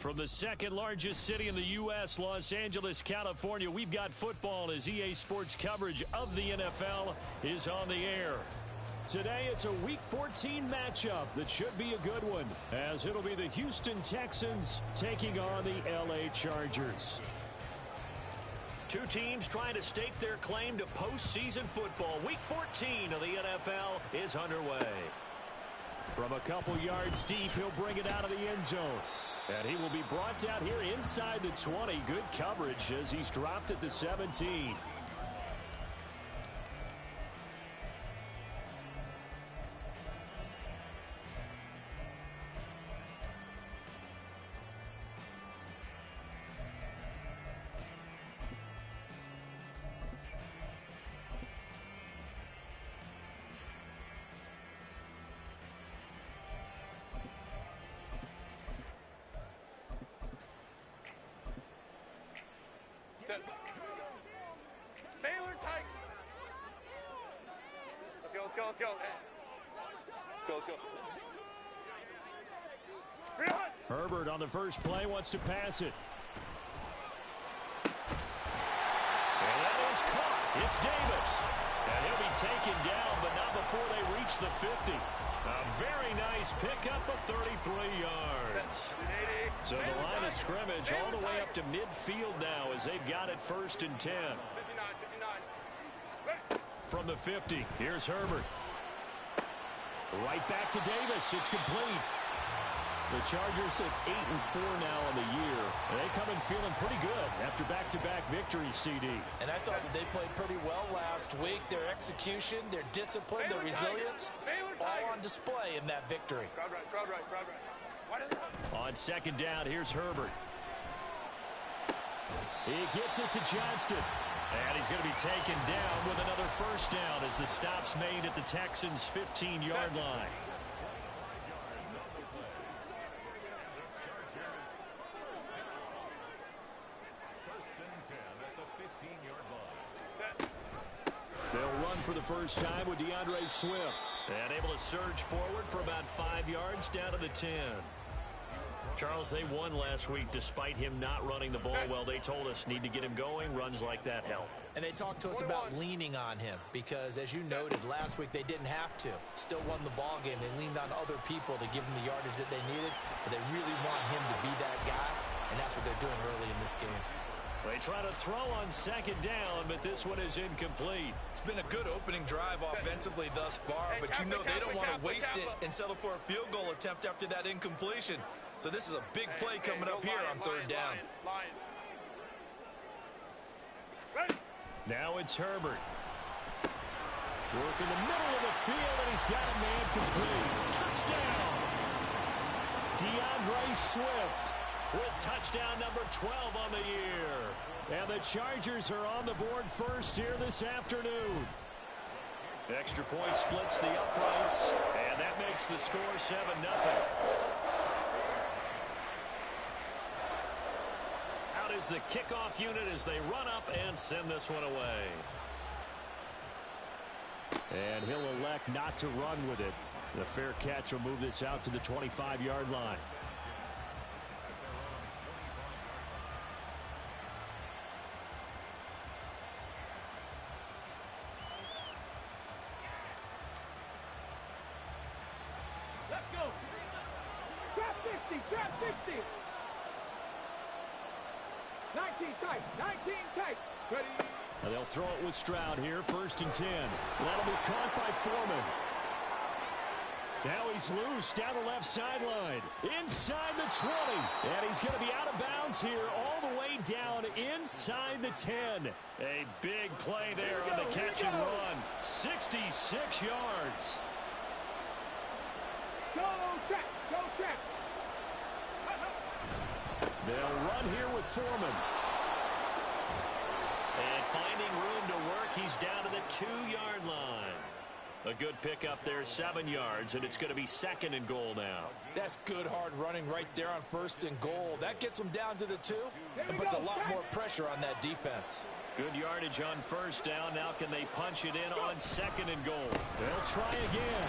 From the second largest city in the U.S., Los Angeles, California, we've got football as EA Sports coverage of the NFL is on the air. Today, it's a Week 14 matchup that should be a good one, as it'll be the Houston Texans taking on the L.A. Chargers. Two teams trying to stake their claim to postseason football. Week 14 of the NFL is underway. From a couple yards deep, he'll bring it out of the end zone. And he will be brought down here inside the 20. Good coverage as he's dropped at the 17. Baylor tight. Let's go. Let's go. Herbert on the first play wants to pass it. And that is caught. It's Davis. And he'll be taken down, but not before they reach the 50. A very nice pickup of 33 yards. So the line of scrimmage all the way up to midfield now as they've got it 1st and 10. From the 50, here's Herbert. Right back to Davis. It's complete. The Chargers at 8-4 now on the year. And they come in feeling pretty good after back-to-back victories, CD. And I thought that they played pretty well last week. Their execution, their discipline, their resilience, all on display in that victory. Crowd right. On second down, here's Herbert. He gets it to Johnston. And he's going to be taken down with another first down as the stop's made at the Texans' 15-yard line. They'll run for the first time with DeAndre Swift. And able to surge forward for about 5 yards down to the 10. Charles, they won last week despite him not running the ball well. They told us need to get him going. Runs like that help. And they talked to us about leaning on him because, as you noted, last week they didn't have to. Still won the ball game. They leaned on other people to give them the yardage that they needed, but they really want him to be that guy, and that's what they're doing early in this game. They try to throw on second down, but this one is incomplete. It's been a good opening drive offensively thus far, but you know they don't want to waste it and settle for a field goal attempt after that incompletion. So this is a big play coming up here on third down. Now it's Herbert. Work in the middle of the field, and he's got a man complete. Touchdown! DeAndre Swift with touchdown number 12 on the year. And the Chargers are on the board first here this afternoon. Extra point splits the uprights, and that makes the score 7-0. Out is the kickoff unit as they run up and send this one away. And he'll elect not to run with it. The fair catch will move this out to the 25-yard line. Let's go. Trap 50. 19 tight. Ready. And they'll throw it with Stroud here, 1st and 10. That'll be caught by Foreman. Now he's loose down the left sideline. Inside the 20. And he's going to be out of bounds here all the way down inside the 10. A big play there on the catch and run. 66 yards. Go track. They'll run here with Foreman. And finding room to work, he's down to the 2-yard line. A good pickup there, 7 yards, and it's going to be 2nd and goal now. That's good hard running right there on 1st and goal. That gets them down to the 2 and puts a lot more pressure on that defense. Good yardage on 1st down. Now can they punch it in on 2nd and goal? They'll try again.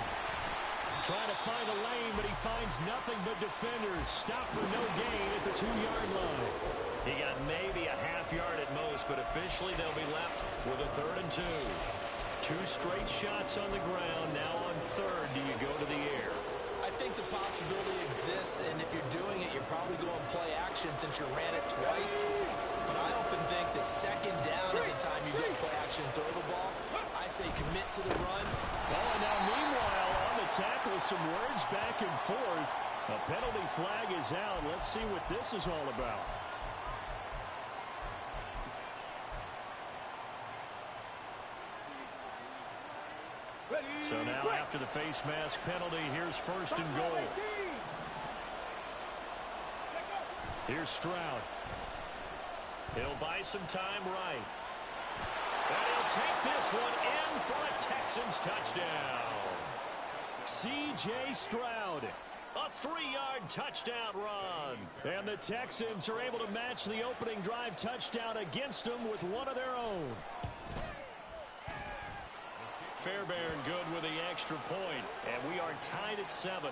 Trying to find a lane, but he finds nothing but defenders. Stop for no gain at the 2-yard line. He got maybe a half yard at most, but officially they'll be left with a 3rd and 2. 2 straight shots on the ground. Now on 3rd, do you go to the air? I think the possibility exists, and if you're doing it, you're probably going to play action since you ran it twice. But I often think that 2nd down is a time you go play action and throw the ball. I say commit to the run. Oh, and now meanwhile, on the tackle, some words back and forth. A penalty flag is out. Let's see what this is all about. So now after the face mask penalty, here's 1st and goal. Here's Stroud. He'll buy some time right. And he'll take this one in for a Texans touchdown. C.J. Stroud. A 3-yard touchdown run. And the Texans are able to match the opening drive touchdown against them with one of their own. Fairbairn good with the extra point, and we are tied at 7.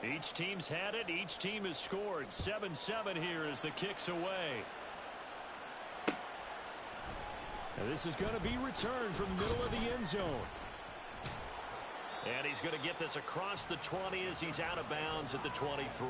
Each team's had it. Each team has scored. 7-7 here as the kick's away. Now this is going to be returned from the middle of the end zone. And he's going to get this across the 20 as he's out of bounds at the 23.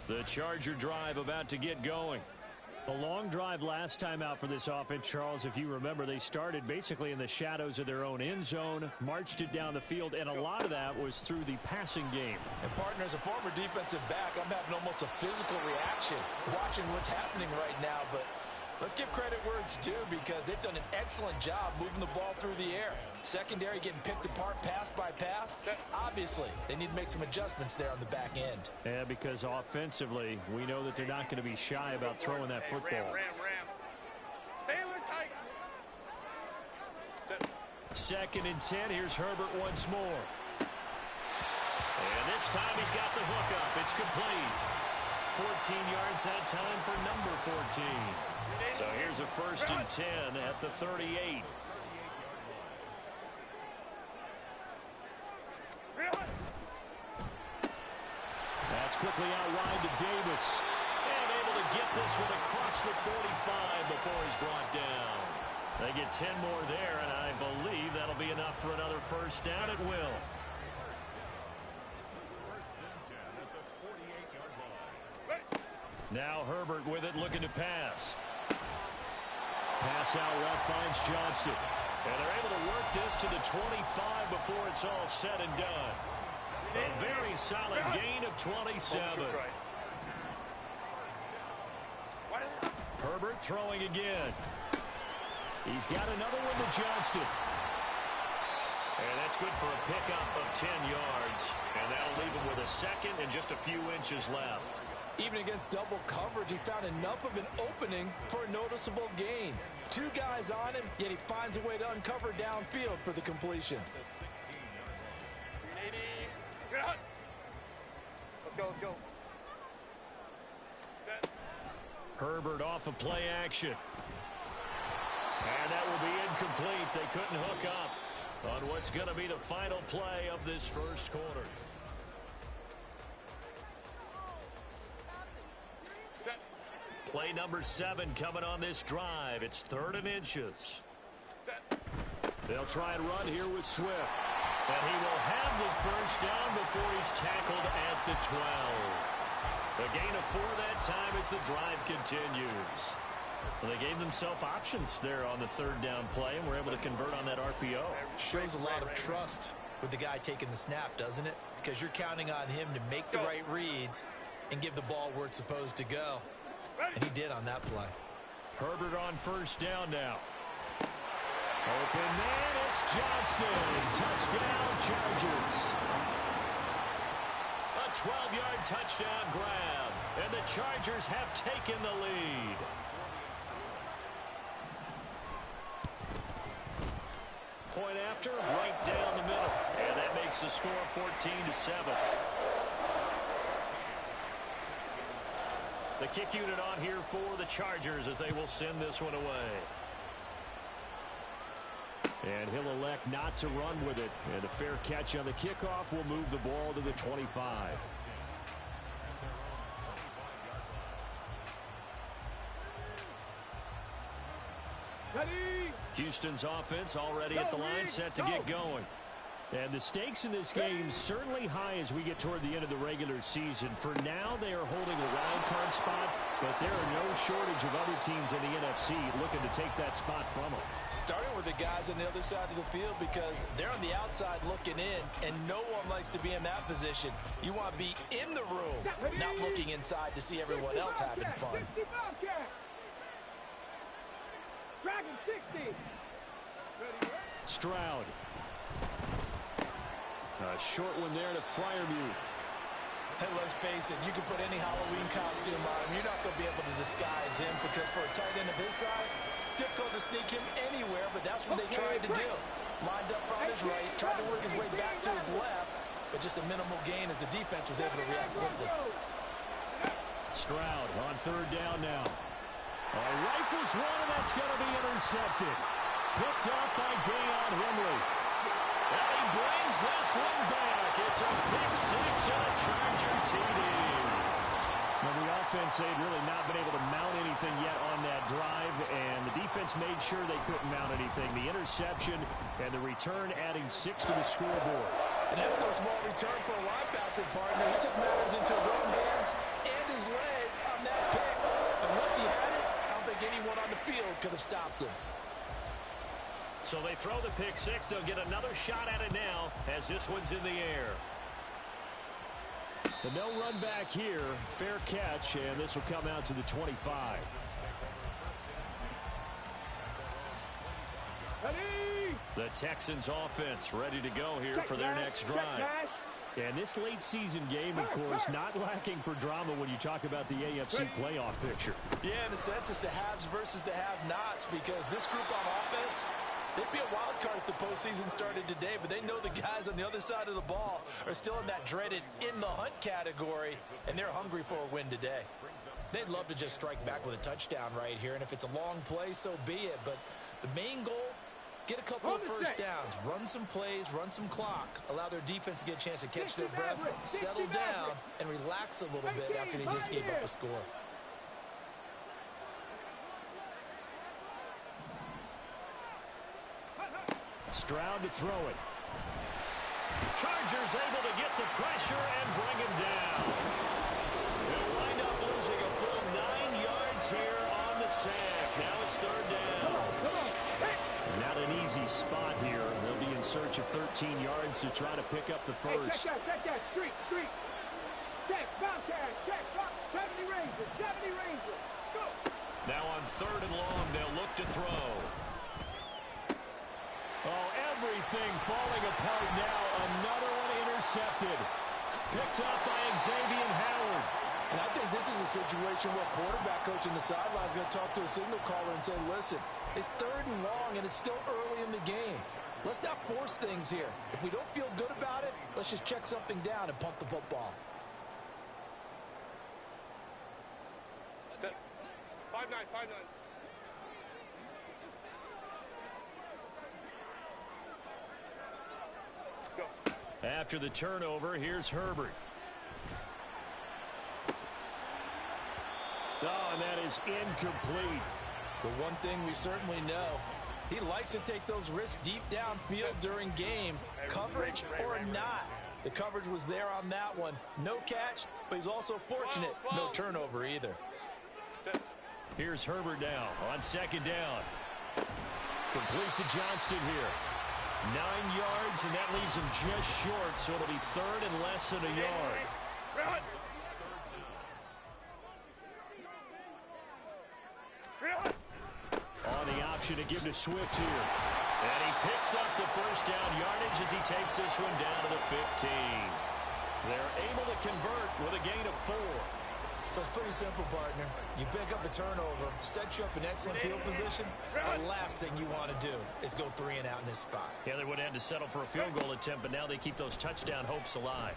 The Charger drive about to get going. A long drive last time out for this offense, Charles. If you remember, they started basically in the shadows of their own end zone, marched it down the field, and a lot of that was through the passing game. And partner, as a former defensive back, I'm having almost a physical reaction watching what's happening right now. But let's give credit where it's due, because they've done an excellent job moving the ball through the air. Secondary getting picked apart pass by pass. Obviously, they need to make some adjustments there on the back end. Yeah, because offensively, we know that they're not going to be shy about throwing that football. Ram. Baylor tight. 2nd and 10. Here's Herbert once more. And this time he's got the hook up. It's complete. 14 yards that time for number 14. So here's a 1st and 10 at the 38. That's quickly out wide to Davis. And able to get this one across the 45 before he's brought down. They get 10 more there, and I believe that'll be enough for another 1st down at will. Now Herbert with it, looking to pass. Pass out left, finds Johnston. And they're able to work this to the 25 before it's all said and done. A very solid gain of 27. Herbert throwing again. He's got another one to Johnston. And that's good for a pickup of 10 yards. And that'll leave him with a 2nd and just a few inches left. Even against double coverage, he found enough of an opening for a noticeable gain. 2 guys on him, yet he finds a way to uncover downfield for the completion. Let's go. Herbert off of play action. And that will be incomplete. They couldn't hook up on what's going to be the final play of this 1st quarter. Play number 7 coming on this drive. It's 3rd and inches. They'll try and run here with Swift. And he will have the 1st down before he's tackled at the 12. A gain of 4 that time as the drive continues. Well, they gave themselves options there on the 3rd down play, and were able to convert on that RPO. Shows a lot of trust with the guy taking the snap, doesn't it? Because you're counting on him to make the right reads and give the ball where it's supposed to go. And he did on that play. Herbert on 1st down now. Open man, it's Johnston. Touchdown, Chargers. A 12-yard touchdown grab, and the Chargers have taken the lead. Point after, right down the middle, and that makes the score 14-7. The kick unit on here for the Chargers as they will send this one away. And he'll elect not to run with it. And a fair catch on the kickoff will move the ball to the 25. Ready? Houston's offense already at the line, set to get going. And the stakes in this game certainly high as we get toward the end of the regular season. For now, they are holding a wild card spot, but there are no shortage of other teams in the NFC looking to take that spot from them. Starting with the guys on the other side of the field because they're on the outside looking in, and no one likes to be in that position. You want to be in the room, not looking inside to see everyone else having fun. Dragon 60. Stroud. A short one there to Freiermuth. Hey, let's face it, you can put any Halloween costume on him. You're not going to be able to disguise him because for a tight end of his size, difficult to sneak him anywhere, but that's what they tried to do. Lined up on his right, tried to work his way back to his left, but just a minimal gain as the defense was able to react quickly. Stroud on third down now. Rifles one, and that's going to be intercepted. Picked up by Deion Henley. And he brings this one back. It's a pick six and a Charger TD. Well, the offense, they'd really not been able to mount anything yet on that drive, and the defense made sure they couldn't mount anything. The interception and the return adding 6 to the scoreboard. And that's no small return for a linebacker partner. He took matters into his own hands and his legs on that pick. And once he had it, I don't think anyone on the field could have stopped him. So they throw the pick six. They'll get another shot at it now as this one's in the air. The no run back here. Fair catch, and this will come out to the 25. Ready? The Texans offense ready to go here for their next drive. And this late season game, of course, not lacking for drama when you talk about the AFC playoff picture. Yeah, in a sense, it's the haves versus the have-nots because this group on offense, they'd be a wild card if the postseason started today, but they know the guys on the other side of the ball are still in that dreaded in-the-hunt category, and they're hungry for a win today. They'd love to just strike back with a touchdown right here, and if it's a long play, so be it. But the main goal, get a couple of first downs, run some plays, run some clock, allow their defense to get a chance to catch their breath, settle down, and relax a little bit after they just gave up a score. Stroud to throw it. Chargers able to get the pressure and bring him down. They'll wind up losing a full 9 yards here on the sack. Now it's third down. Not an easy spot here. They'll be in search of 13 yards to try to pick up the first. Check that, streak. Check, Bobcat, check, 70 Rangers, 70 Rangers. Go. Now on third and long, they'll look to throw. Oh, everything falling apart now. Another one intercepted. Picked up by Xavier Howard. And I think this is a situation where quarterback coach in the sideline is going to talk to a signal caller and say, listen, it's third and long, and it's still early in the game. Let's not force things here. If we don't feel good about it, let's just check something down and punt the football. That's it. 5-9. Go. After the turnover, here's Herbert. Oh, and that is incomplete. But one thing we certainly know, he likes to take those risks deep downfield during games, coverage or not. The coverage was there on that one. No catch, but he's also fortunate. No turnover either. Here's Herbert now on second down. Complete to Johnston here. 9 yards, and that leaves him just short, so it'll be third and less than a yard. On the option to give to Swift here. And he picks up the first down yardage as he takes this one down to the 15. They're able to convert with a gain of 4. So it's pretty simple, partner. You pick up a turnover, set you up in excellent field position. The last thing you want to do is go 3 and out in this spot. Yeah, they would have had to settle for a field goal attempt, but now they keep those touchdown hopes alive.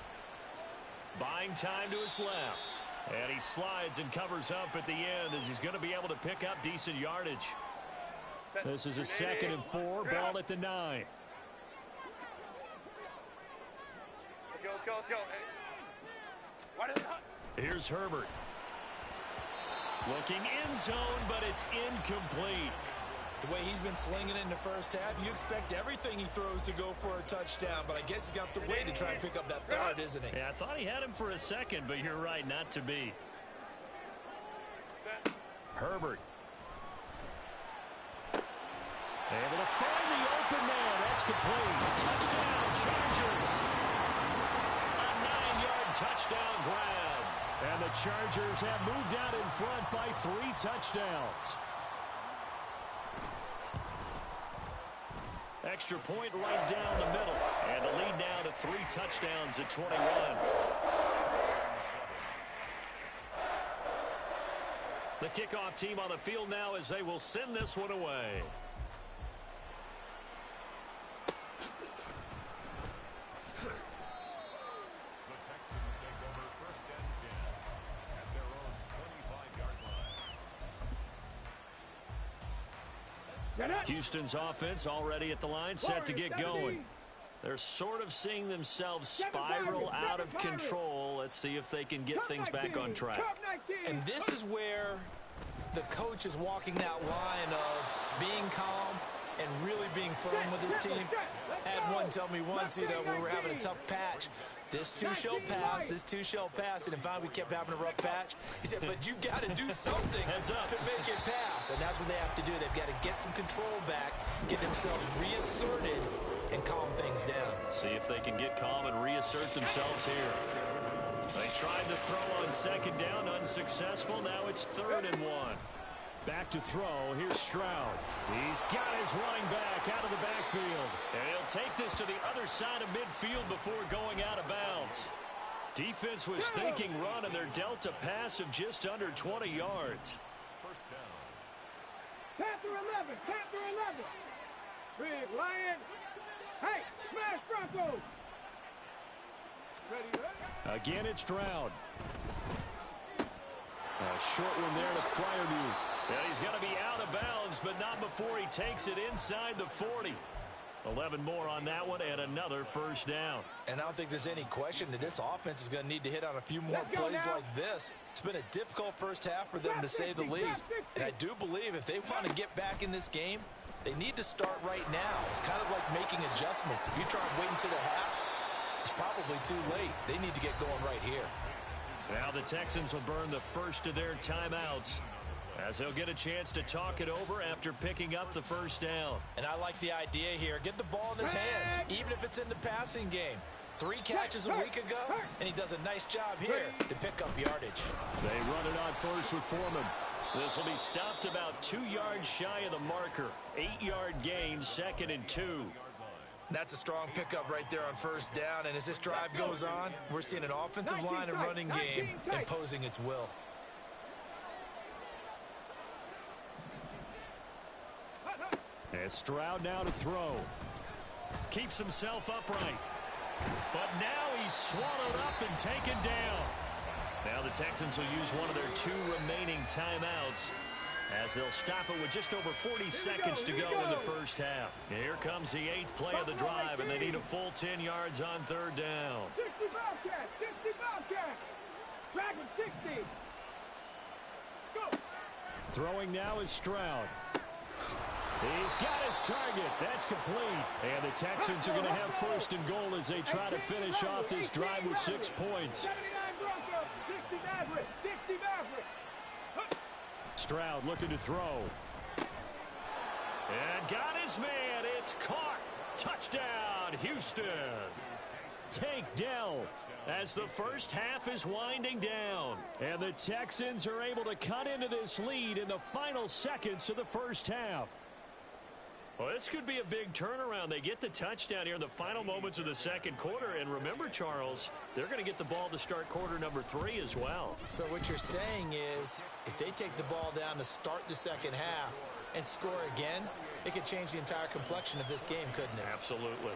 Buying time to his left. And he slides and covers up at the end as he's going to be able to pick up decent yardage. This is a 2nd and 4, ball at the 9. Let's go. Here's Herbert. Looking end zone, but it's incomplete. The way he's been slinging it in the first half, you expect everything he throws to go for a touchdown, but I guess he's going to have to wait to try and pick up that third, isn't he? Yeah, I thought he had him for a second, but you're right, not to be. Herbert. Able to find the open man. That's complete. Touchdown, Chargers. A 9-yard touchdown grab. And the Chargers have moved out in front by 3 touchdowns. Extra point right down the middle. And the lead now to 3 touchdowns at 21. The kickoff team on the field now as they will send this one away. Houston's offense already at the line, set to get going. They're sort of seeing themselves spiral out of control. Let's see if they can get things back on track. And this is where the coach is walking that line of being calm and really being firm with his team. I had one tell me once, when we were having a tough patch, this too shall pass, this too shall pass, and then finally we kept having a rough patch. He said, but you've got to do something to make it pass, and that's what they have to do. They've got to get some control back, get themselves reasserted, and calm things down. See if they can get calm and reassert themselves here. They tried to throw on 2nd down, unsuccessful. Now it's 3rd and 1. Back to throw. Here's Stroud. He's got his running back out of the backfield. And he'll take this to the other side of midfield before going out of bounds. Defense was thinking run, and they're dealt a pass of just under 20 yards. First down. Panther 11. Panther 11. Big Lion. Hey, smash Broncos. Ready? Again, it's Stroud. A short one there to Fryermuth. And he's going to be out of bounds, but not before he takes it inside the 40. 11 more on that one, and another first down. And I don't think there's any question that this offense is going to need to hit on a few more plays like this. It's been a difficult first half for them, to say the least. And I do believe if they want to get back in this game, they need to start right now. It's kind of like making adjustments. If you try and wait until the half, it's probably too late. They need to get going right here. Now the Texans will burn the first of their timeouts, as they'll get a chance to talk it over after picking up the first down. And I like the idea here. Get the ball in his hands, even if it's in the passing game. 3 catches a week ago, and he does a nice job here to pick up yardage. They run it on first with Foreman. This will be stopped about 2 yards shy of the marker. 8-yard gain, 2nd and 2. That's a strong pickup right there on first down. And as this drive goes on, we're seeing an offensive line and running game imposing its will. And Stroud now to throw. Keeps himself upright. But now he's swallowed up and taken down. Now the Texans will use one of their 2 remaining timeouts, as they'll stop it with just over 40 seconds to go in the first half. Here comes the 8th play of the drive, and they need a full 10 yards on 3rd down. 60 Bobcats, 60 Bobcats. Dragon 60. Go. Throwing now is Stroud. He's got his target. That's complete. And the Texans are going to have 1st and goal as they try to finish off this drive with 6 points. 79 Broncos, 60 Mavericks, 60 Mavericks. Stroud looking to throw. And got his man. It's caught. Touchdown, Houston. Tank Dell. As the first half is winding down. And the Texans are able to cut into this lead in the final seconds of the first half. Well, this could be a big turnaround. They get the touchdown here in the final moments of the second quarter. And remember, Charles, they're going to get the ball to start quarter number 3 as well. So what you're saying is if they take the ball down to start the second half and score again, it could change the entire complexion of this game, couldn't it? Absolutely.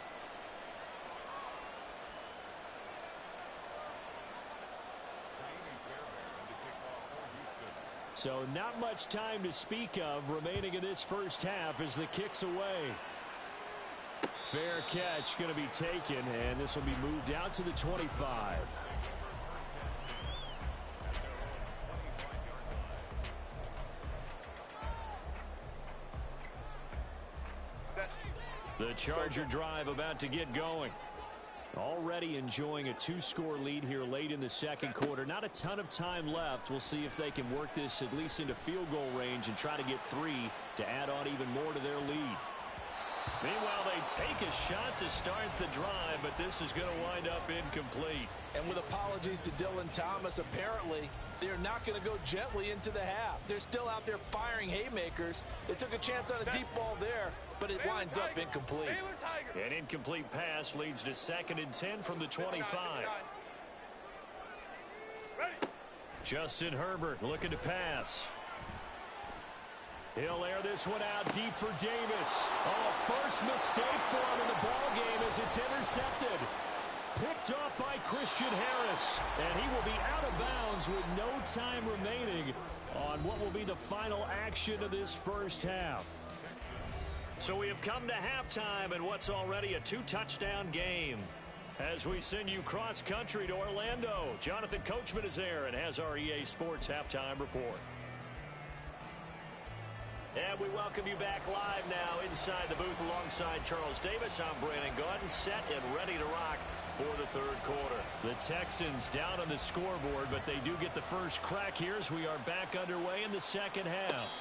So not much time to speak of remaining in this first half as the kick's away. Fair catch going to be taken, and this will be moved out to the 25. The Charger drive about to get going. Already enjoying a 2-score lead here late in the second quarter. Not a ton of time left. We'll see if they can work this at least into field goal range and try to get 3 to add on even more to their lead. Meanwhile, they take a shot to start the drive, but this is going to wind up incomplete. And with apologies to Dylan Thomas, apparently they're not going to go gently into the half. They're still out there firing haymakers. They took a chance on a deep ball there, but it winds up incomplete. An incomplete pass leads to 2nd and 10 from the 25. Justin Herbert looking to pass. He'll air this one out deep for Davis. Oh, first mistake for him in the ball game as it's intercepted. Picked off by Christian Harris. And he will be out of bounds with no time remaining on what will be the final action of this first half. So we have come to halftime in what's already a 2-touchdown game. As we send you cross-country to Orlando, Jonathan Coachman is there and has our EA Sports Halftime Report. And we welcome you back live now inside the booth alongside Charles Davis. I'm Brandon Gaudin, set and ready to rock for the third quarter. The Texans down on the scoreboard, but they do get the first crack here as we are back underway in the second half.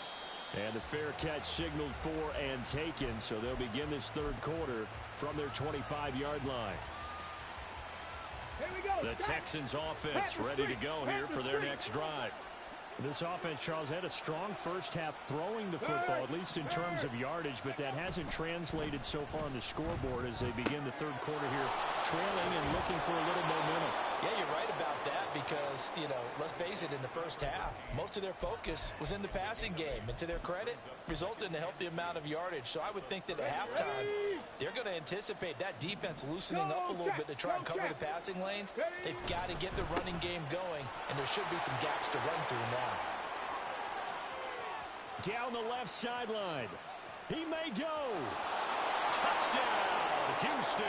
And the fair catch signaled for and taken, so they'll begin this third quarter from their 25-yard line. Here we go. The Texans offense ready to go here for their next drive. This offense, Charles, had a strong first half throwing the football, at least in terms of yardage, but that hasn't translated so far on the scoreboard as they begin the third quarter here, trailing and looking for a little momentum. Yeah, you're right about that because, let's face it, in the first half, most of their focus was in the passing game. And to their credit, resulted in a healthy amount of yardage. So I would think that at halftime, they're going to anticipate that defense loosening up a little bit to try and cover the passing lanes. They've got to get the running game going, and there should be some gaps to run through now. Down the left sideline. He may go. Touchdown, Houston.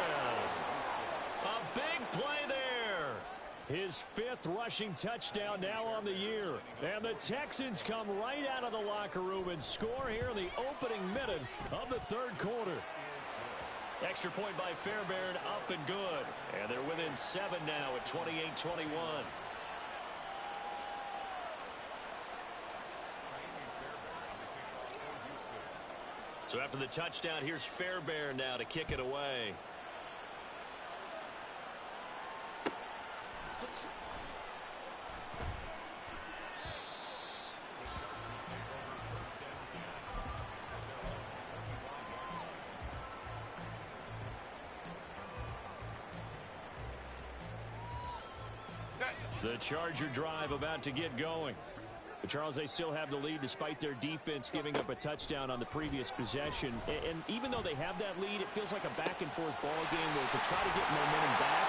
A big play there. His 5th rushing touchdown now on the year. And the Texans come right out of the locker room and score here in the opening minute of the third quarter. Extra point by Fairbairn, up and good. And they're within 7 now at 28-21. So after the touchdown, here's Fairbairn now to kick it away. The Charger drive about to get going. But Charles, they still have the lead despite their defense giving up a touchdown on the previous possession. And even though they have that lead, it feels like a back-and-forth ball game where to try to get momentum back,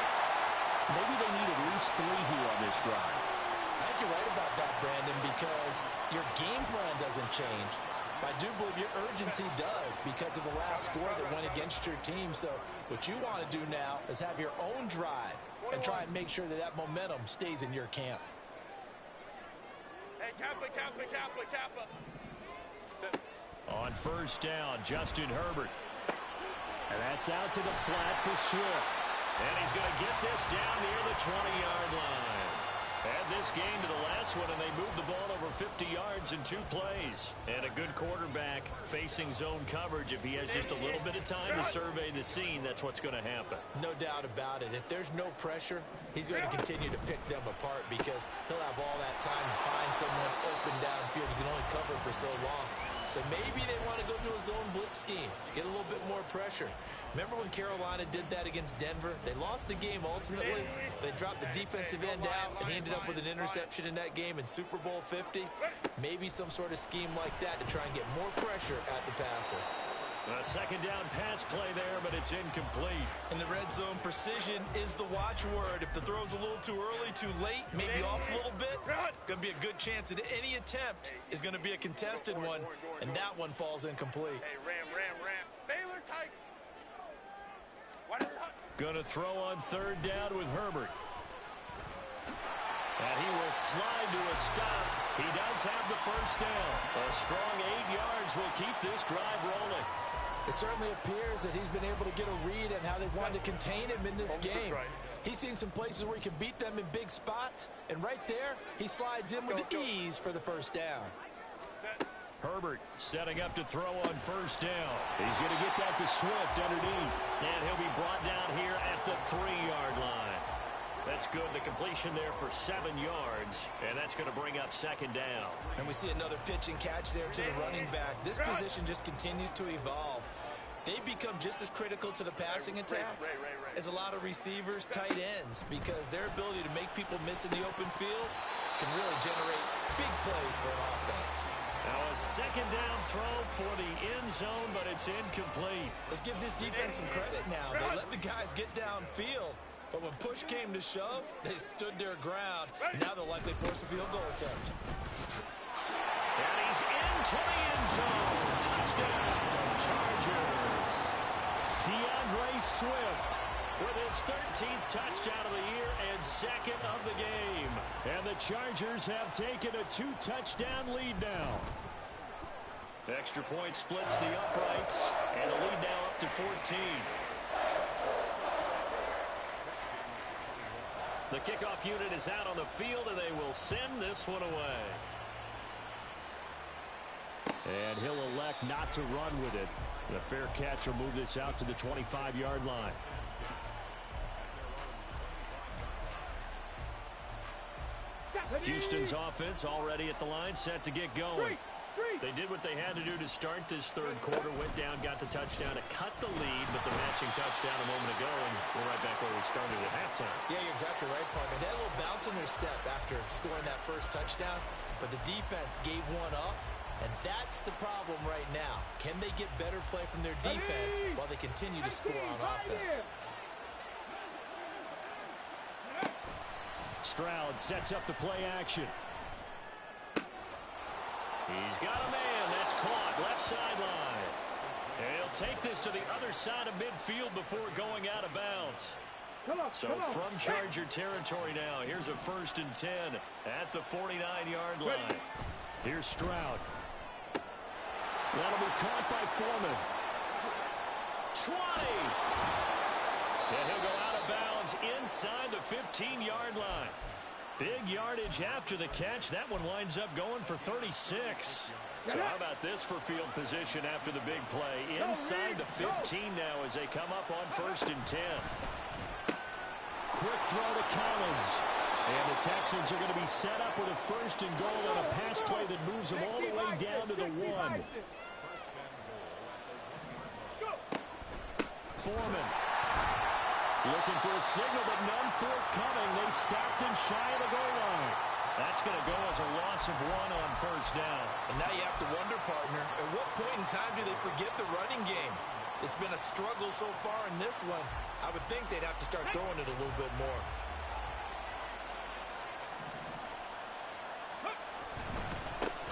maybe they need at least 3 here on this drive. I think you're right about that, Brandon, because your game plan doesn't change. I do believe your urgency does because of the last score that went against your team. So what you want to do now is have your own drive and try and make sure that that momentum stays in your camp. Hey, Kappa. On first down, Justin Herbert. And that's out to the flat for Swift. And he's going to get this down near the 20-yard line. Add this game to the last one, and they moved the ball over 50 yards in 2 plays. And a good quarterback facing zone coverage. If he has just a little bit of time to survey the scene, that's what's going to happen. No doubt about it. If there's no pressure, he's going to continue to pick them apart because he'll have all that time to find someone open downfield. He can only cover for so long. So maybe they want to go to a zone blitz scheme, get a little bit more pressure. Remember when Carolina did that against Denver? They lost the game ultimately. They dropped the defensive end out, and he ended up with an interception in that game in Super Bowl 50. Maybe some sort of scheme like that to try and get more pressure at the passer. A second down pass play there, but it's incomplete. In the red zone, precision is the watchword. If the throw's a little too early, too late, maybe off a little bit, going to be a good chance that any attempt is going to be a contested one, and that one falls incomplete. Hey, ram. Baylor Tiger. Going to throw on third down with Herbert. And he will slide to a stop. He does have the first down. A strong 8 yards will keep this drive rolling. It certainly appears that he's been able to get a read on how they wanted to contain him in this game. He's seen some places where he can beat them in big spots, and right there, he slides in with ease for the first down. Herbert setting up to throw on first down. He's going to get that to Swift underneath. And he'll be brought down here at the 3-yard line. That's good. The completion there for 7 yards. And that's going to bring up second down. And we see another pitch and catch there to the running back. This position just continues to evolve. They become just as critical to the passing attack as a lot of receivers, tight ends, because their ability to make people miss in the open field can really generate big plays for an offense. Now a second down throw for the end zone, but it's incomplete. Let's give this defense some credit now. They let the guys get downfield, but when push came to shove, they stood their ground, and now they'll likely force a field goal attempt. And he's into the end zone. Touchdown, Chargers. DeAndre Swift with his 13th touchdown of the year and second of the game. And the Chargers have taken a 2-touchdown lead now. Extra point splits the uprights, and the lead now up to 14. The kickoff unit is out on the field, and they will send this one away. And he'll elect not to run with it. The fair catch will move this out to the 25-yard line. Houston's offense already at the line, set to get going. They did what they had to do to start this third quarter, went down, got the touchdown to cut the lead, but the matching touchdown a moment ago, and we're right back where we started at halftime. Yeah, you're exactly right, partner. They had a little bounce in their step after scoring that first touchdown, but the defense gave one up, and that's the problem right now. Can they get better play from their defense while they continue to score on offense? Stroud sets up the play action. He's got a man. That's caught. Left sideline. And he'll take this to the other side of midfield before going out of bounds. So from Charger territory now, here's a 1st and 10 at the 49-yard line. Here's Stroud. That'll be caught by Foreman. 20. And he'll go out of bounds inside the 15-yard line. Big yardage after the catch. That one winds up going for 36. So how about this for field position after the big play? Inside the 15 now as they come up on 1st and 10. Quick throw to Collins. And the Texans are going to be set up with a 1st and goal on a pass play that moves them all the way down to the 1. Foreman. Looking for a signal, but none forthcoming. They stopped him shy of the goal line. That's going to go as a loss of 1 on 1st down. And now you have to wonder, partner, at what point in time do they forget the running game? It's been a struggle so far in this one. I would think they'd have to start throwing it a little bit more.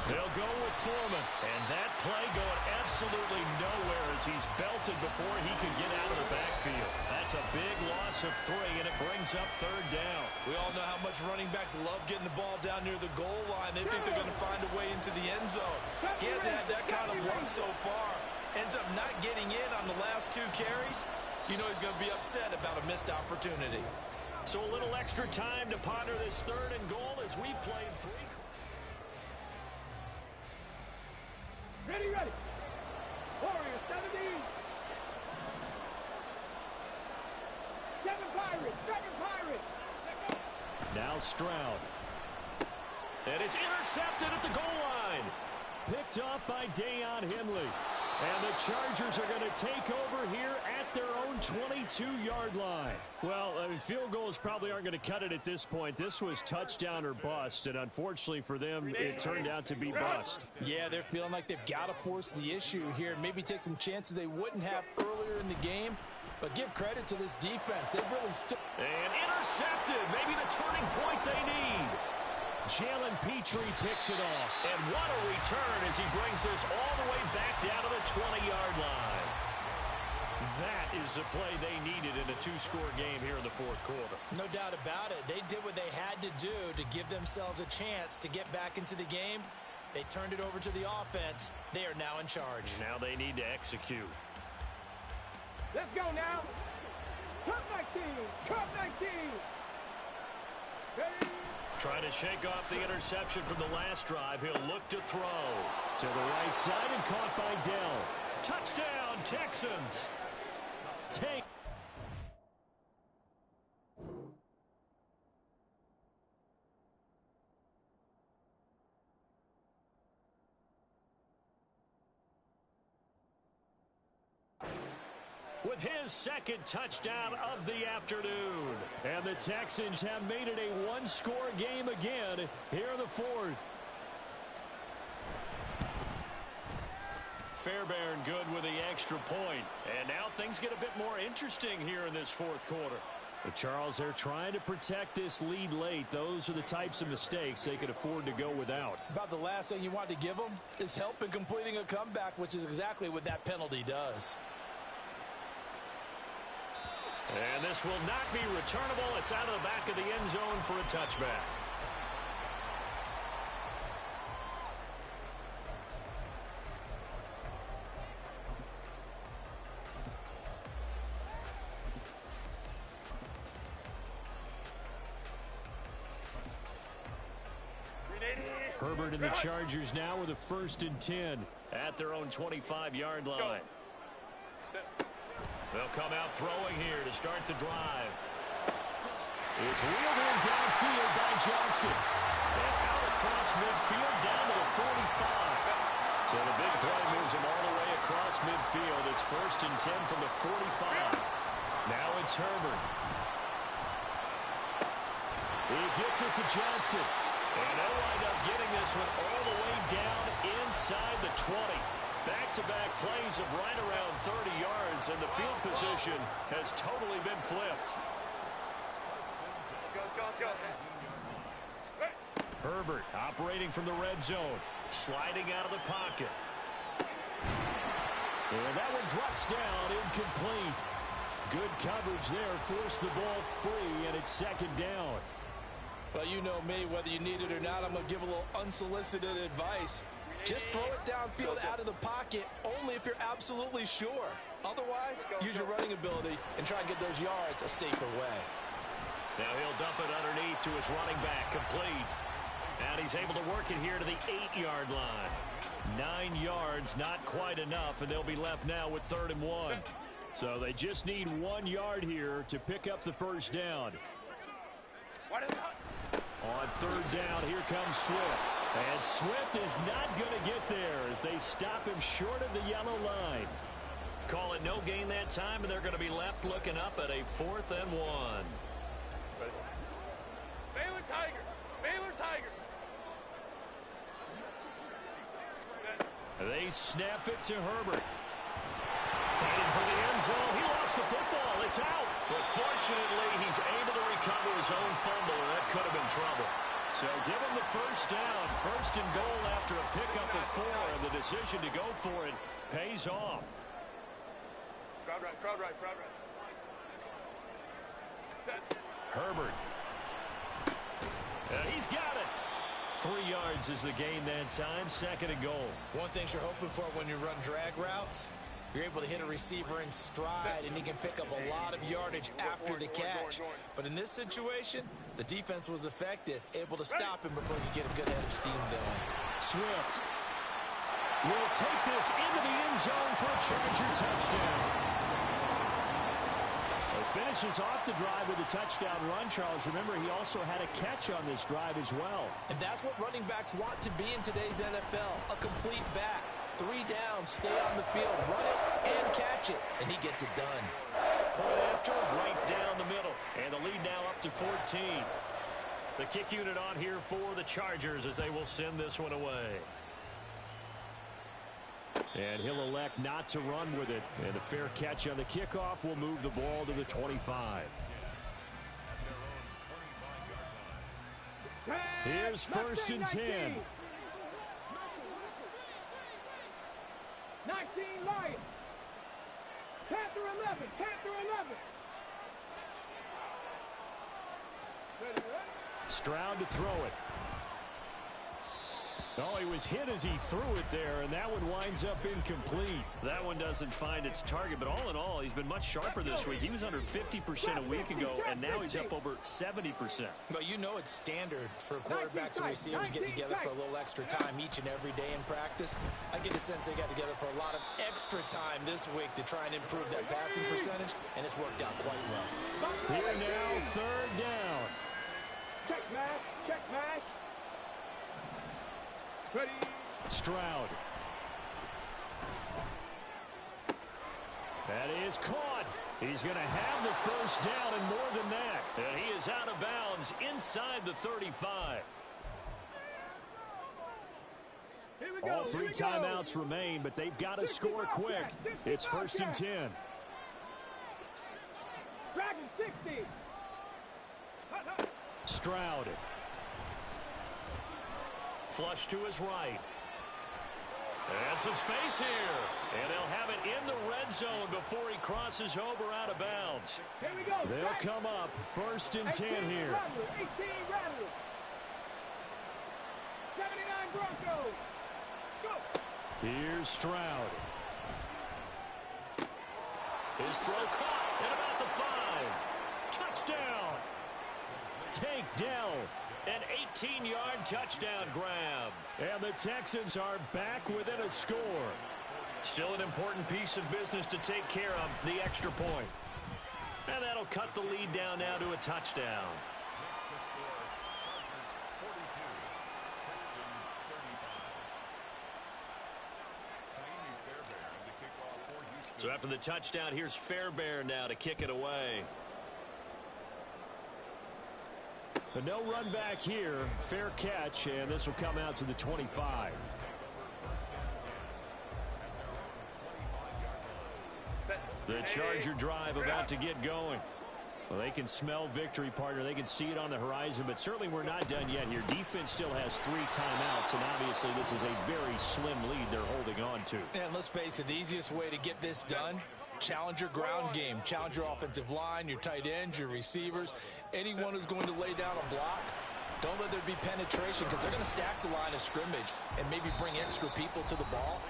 They'll go with Foreman. And that play going absolutely nowhere as he's belted before he could get out of the backfield. That's a big loss of 3, and it brings up 3rd down. We all know how much running backs love getting the ball down near the goal line. They think they're going to find a way into the end zone. He hasn't had that kind of luck so far. Ends up not getting in on the last 2 carries. You know he's going to be upset about a missed opportunity. So a little extra time to ponder this 3rd and goal as we played 3. Ready. Warriors, 17. 7 Pirates. Now Stroud. And it's intercepted at the goal line. Picked off by Deion Henley. And the Chargers are going to take over here at their own 22-yard line. Well, field goals probably aren't going to cut it at this point. This was touchdown or bust, and unfortunately for them, it turned out to be bust. Yeah, they're feeling like they've got to force the issue here, maybe take some chances they wouldn't have earlier in the game. But give credit to this defense. They've really stood. And intercepted. Maybe the turning point they need. Jalen Petrie picks it off. And what a return as he brings this all the way back down to the 20-yard line. That is the play they needed in a two-score game here in the fourth quarter. No doubt about it. They did what they had to do to give themselves a chance to get back into the game. They turned it over to the offense. They are now in charge. Now they need to execute. Let's go now. Cup 19. Cup 19. Ready? Trying to shake off the interception from the last drive. He'll look to throw. To the right side and caught by Dell. Touchdown, Texans. Take. With his second touchdown of the afternoon. And the Texans have made it a one-score game again here in the fourth. Fairbairn good with the extra point. And now things get a bit more interesting here in this fourth quarter. But Charles, they're trying to protect this lead late. Those are the types of mistakes they could afford to go without. About the last thing you want to give them is help in completing a comeback, which is exactly what that penalty does. And this will not be returnable. It's out of the back of the end zone for a touchback. Herbert and the Chargers now with a 1st and 10. At their own 25-yard line. They'll come out throwing here to start the drive. It's wheeled in downfield by Johnston. And out across midfield down to the 45. So the big play moves him all the way across midfield. It's 1st and 10 from the 45. Now it's Herbert. He gets it to Johnston. And they'll wind up getting this one all the way down inside the 20. Back-to-back plays of right around 30 yards, and the field position has totally been flipped. Go. Herbert operating from the red zone, sliding out of the pocket. And that one drops down, incomplete. Good coverage there, forced the ball free, and it's 2nd down. Well, you know me, whether you need it or not, I'm going to give a little unsolicited advice. Just throw it downfield out of the pocket only if you're absolutely sure. Otherwise, use your running ability and try and get those yards a safer way. Now he'll dump it underneath to his running back, complete. And he's able to work it here to the 8-yard line. 9 yards, not quite enough, and they'll be left now with 3rd and 1. So they just need 1 yard here to pick up the 1st down. On 3rd down, here comes Swift. And Swift is not going to get there as they stop him short of the yellow line. Call it no gain that time, and they're going to be left looking up at a 4th and 1. Baylor Tigers. Baylor Tigers. They snap it to Herbert. Fighting for the end zone. He lost the football. It's out. But fortunately, he's able to recover his own fumble, and that could have been trouble. So give him the 1st down. 1st and goal after a pickup of 4, and the decision to go for it pays off. Crowd right. Set. Herbert. He's got it. 3 yards is the gain that time. 2nd and goal. One thing you're hoping for when you run drag routes, you're able to hit a receiver in stride, and he can pick up a lot of yardage after the catch. But in this situation, the defense was effective, able to stop him before you get a good head of steam going. Swift will take this into the end zone for a Charger touchdown. A finishes off the drive with a touchdown run, Charles. Remember, he also had a catch on this drive as well. And that's what running backs want to be in today's NFL, a complete back. 3 downs, stay on the field, run it, and catch it. And he gets it done. Point after, right down the middle. And the lead now up to 14. The kick unit on here for the Chargers as they will send this one away. And he'll elect not to run with it. And a fair catch on the kickoff will move the ball to the 25. Here's 1st and 10. 19 Lions. Panther 11. Panther 11. Stroud to throw it. Oh, he was hit as he threw it there, and that one winds up incomplete. That one doesn't find its target, but all in all, he's been much sharper this week. He was under 50% a week ago, and now he's up over 70%. But you know it's standard for quarterbacks and receivers get together for a little extra time each and every day in practice. I get the sense they got together for a lot of extra time this week to try and improve that passing percentage, and it's worked out quite well. Here now, 3rd down. Check mash. Check mash. Ready. Stroud. That is caught. He's going to have the 1st down and more than that. And he is out of bounds inside the 35. All 3 timeouts remain, but they've got to score quick. It's 1st and 10. Dragon 60. Stroud. Flush to his right. And some space here. And they'll have it in the red zone before he crosses over out of bounds. Here we go. They'll come up 1st and 10 here. 18 Rattlers. 79 Broncos. Go. Here's Stroud. His throw caught at about the 5. Touchdown. Take Dell. An 18-yard touchdown grab. And the Texans are back within a score. Still an important piece of business to take care of, the extra point. And that'll cut the lead down now to a touchdown. So after the touchdown, here's Fairbairn now to kick it away. But no run back here. Fair catch, and this will come out to the 25. The Charger drive about to get going. Well, they can smell victory, partner. They can see it on the horizon, but certainly we're not done yet here. Defense still has 3 timeouts, and obviously this is a very slim lead they're holding on to. And let's face it, the easiest way to get this done, challenge your ground game. Challenge your offensive line, your tight ends, your receivers, anyone who's going to lay down a block. Don't let there be penetration because they're going to stack the line of scrimmage and maybe bring extra people to the ball.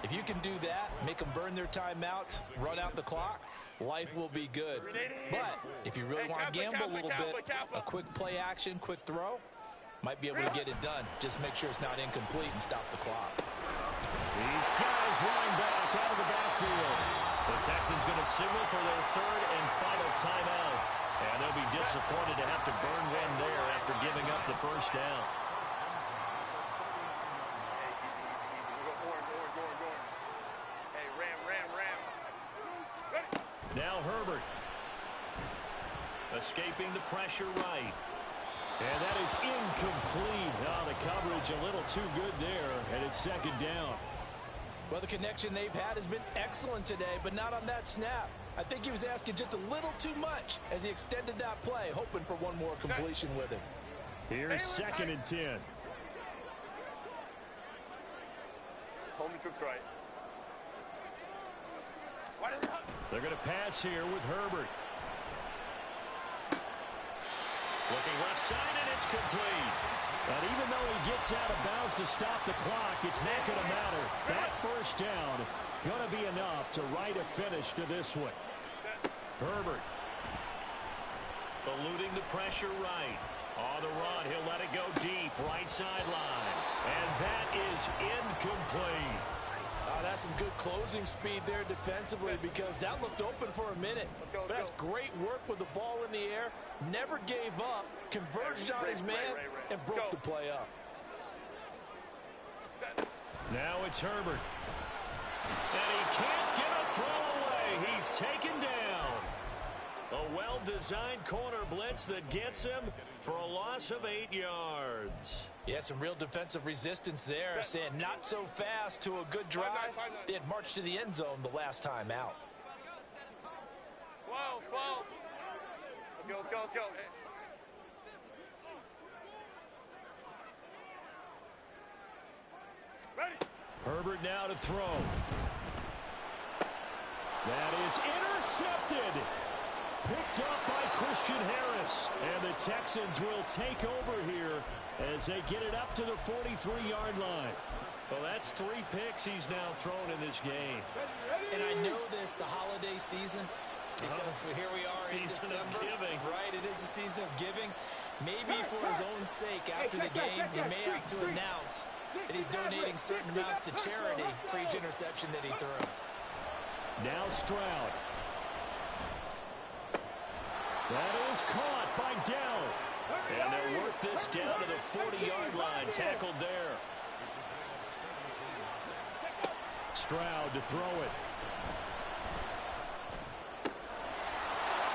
If you can do that, make them burn their timeouts, run out the clock, life will be good. But if you really want to gamble a little bit, a quick play action, quick throw, might be able to get it done. Just make sure it's not incomplete and stop the clock. These guys running back out of the backfield. The Texans going to signal for their 3rd and final timeout. And they'll be disappointed to have to burn one there after giving up the 1st down. Now Herbert. Escaping the pressure right. And that is incomplete. Oh, the coverage a little too good there, and it's 2nd down. Well, the connection they've had has been excellent today, but not on that snap. I think he was asking just a little too much as he extended that play, hoping for one more completion with it. Here's 2nd and 10. Home troops right. They're going to pass here with Herbert. Looking left side, and it's complete. And even though he gets out of bounds to stop the clock, it's not going to matter. That 1st down going to be enough to write a finish to this one. Herbert. Eluding the pressure right. On the run, he'll let it go deep, right sideline. And that is incomplete. that's some good closing speed there defensively because that looked open for a minute. That's great work with the ball in the air. Never gave up, converged on his man, and broke the play up. Now it's Herbert. And he can't get a throw away. He's taken down. A well-designed corner blitz that gets him for a loss of 8 yards. Yeah, some real defensive resistance there. Saying not so fast to a good drive. They had marched to the end zone the last time out. 12. Let's go. Ready. Herbert now to throw. That is intercepted. Picked up by Christian Harris. And the Texans will take over here as they get it up to the 43-yard line. Well, that's 3 picks he's now thrown in this game. And I know this, the holiday season, because here we are in December. Season of giving. Right, it is the season of giving. Maybe for his own sake after the game, he may have to announce that he's donating certain amounts to charity for each interception that he threw. Now Stroud. That is caught by Dell. And they'll work this down to the 40-yard line. Tackled there. Stroud to throw it.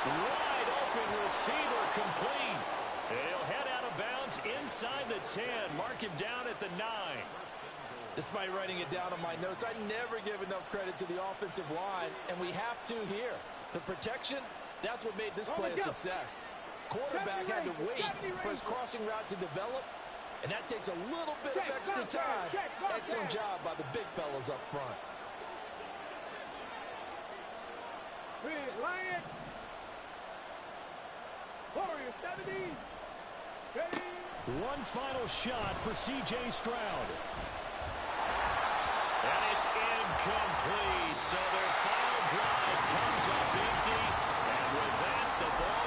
Wide open receiver complete. He'll head out of bounds inside the 10. Mark him down at the 9. Despite writing it down on my notes, I never give enough credit to the offensive line, and we have to here. The protection, that's what made this play a success. Quarterback had to wait for his crossing route to develop, and that takes a little bit of extra time. Excellent job by the big fellas up front. Lion. Warrior 70. Ready. One final shot for C.J. Stroud. And it's incomplete. So their final drive comes up empty. And with that, the ball